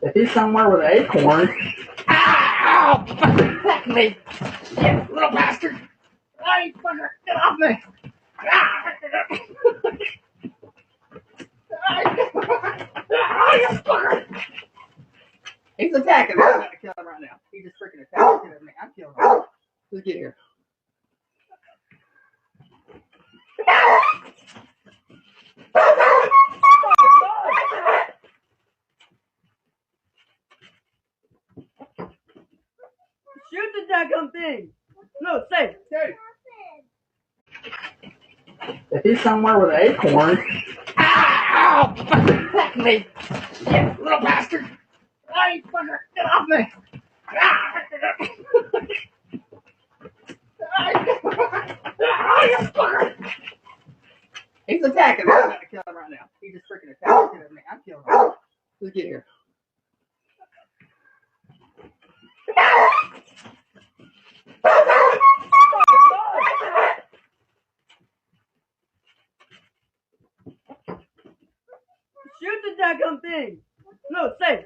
If he's somewhere with an acorn. Ow! Fucker! Attack me! You little bastard! Hey, fucker! Get off me! He's attacking me. I'm gonna kill him right now. He just freaking attacked me. I'm killing him. Let's get here. Shoot the daggum thing! No, stay. If he's somewhere with an acorn. Ow! Fucker! Attack me! You little bastard! Hey, fucker! Get off me! He's attacking me. I'm gonna kill him right now. He just freaking attacked me. I'm killing him. Let's get here. Shoot the daggum thing! No, stay.